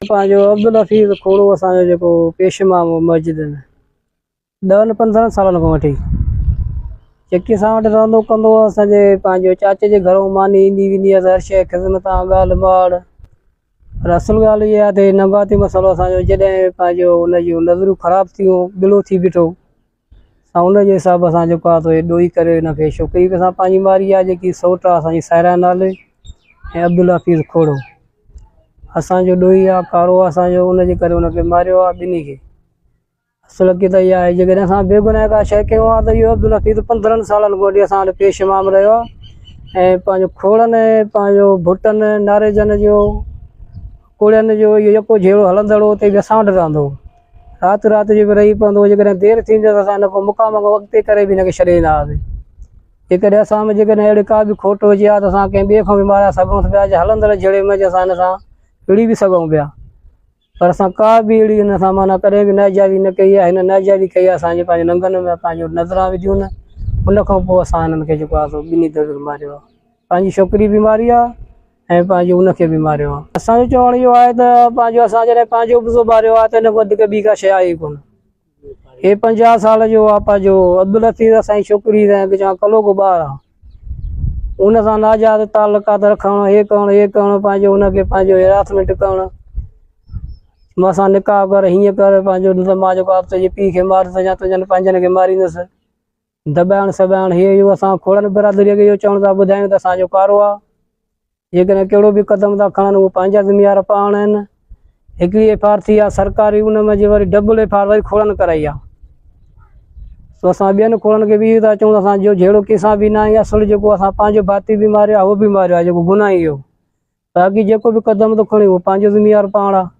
पंहिंजो अब्दुल हफीज़ खोड़ो असांजो जेको पेश इमाम मस्जिद में 10-15 सालनि खां वठी जेकी असां वटि रहंदो कंदो हो। असांजे पंहिंजो चाचे जे घरों मानी ईंदी वेंदी आहे हर शइ ख़िदमत ॻाल्हि ॿाड़। पर असुल ॻाल्हि इहा आहे त नबाती मसालो असांजो जॾहिं पंहिंजो हुन जूं नज़रूं ख़राबु थियूं ॿिलो थी बीठो असां हुनजे हिसाब सां जेको आहे त ॾोही करे हुनखे छोकिरी बि असां पंहिंजी मारी आहे जेकी सौट आहे असांजी सायरा नाले ऐं अब्दुल हफीज़ खोड़ो असांजो ॾोही आहे कारो आहे असांजो हुनजे करे हुनखे मारियो आहे ॿिन्ही खे। असुल हक़ीक़त इहा आहे जेकॾहिं असां बेगुनाह का शइ कयूं आहे त इहो अब्दुल हफीज़ 15 सालनि खां वठी असां वटि पेश इमाम रहियो आहे ऐं पंहिंजो खोड़नि पंहिंजो भुटनि नारेजनि जो कुड़ियनि जो इहो जेको जहिड़ो हलंदड़ो उते बि असां वटि रहंदो राति राति जो बि रही पवंदो। जेकॾहिं देरि थींदी त असां हिन खां मुक़ाम खां अॻिते करे बि हिनखे छॾे ईंदा हुआसीं। जेकॾहिं असां में जेकॾहिं अहिड़ी का बि खोट हुजे हा त असां कंहिं ॿिए खां बि मारिया सघूं पिया हलंदड़ जहिड़े में असां हिन सां विड़ी बि सघूं पिया। पर असां का बि अहिड़ी हिन सां माना कॾहिं बि नाइजाइज़ी न कई आहे। हिन नाइजाइज़ी कई आहे असांजे पंहिंजे नंगनि में पंहिंजो नज़रां विधियूं न उन खां पोइ असां हिननि खे जेको आहे सो ॿिन्ही दफ़े मारियो आहे। पंहिंजी छोकिरी बि मारी आहे ऐं पंहिंजो हुनखे बि मारियो आहे। असांजो चवणु इहो आहे त पंहिंजो असां जॾहिं पंहिंजो बुज़ो मारियो आहे त हिन खां वधीक ॿी का शइ आहे ई कोन। हे 50 साल जो आहे पंहिंजो अब्दुल हफीज़ असांजी छोकिरी चवां कलो को ॿार आहे हुन सां नाजायज़ तालुकात रखणु हे करणु पंहिंजो हुनखे पंहिंजो हिरासमेंट करणु मां निकाह कर हीअं कर पंहिंजो मां जेको आहे तुंहिंजे पीउ खे मारियसि या तुंहिंजनि पंहिंजनि खे मारींदुसि दॿाइणु सॿाइणु हे इहो असां खोड़नि बिरादरीअ खे इहो चवणु था ॿुधायूं त असांजो कारो आहे। जेकॾहिं कहिड़ो बि क़दम था खणनि उहे पंहिंजा ज़िम्मेवार पाण आहिनि। हिकिड़ी FIR थी आहे सरकारी उन में जे वरी डबल FIR वरी खोड़नि कराई आहे। सो असां ॿियनि खोड़नि खे बि इहो था चऊं असां जो जहिड़ो कंहिंसां बि न आहे असुलु जेको असां पंहिंजो भाती बि मारियो आहे उहो बि मारियो आहे जेको गुनाह इहो बाक़ी जेको बि क़दम थो खणे उहो पंहिंजो ज़िम्मेवार पाण आहे।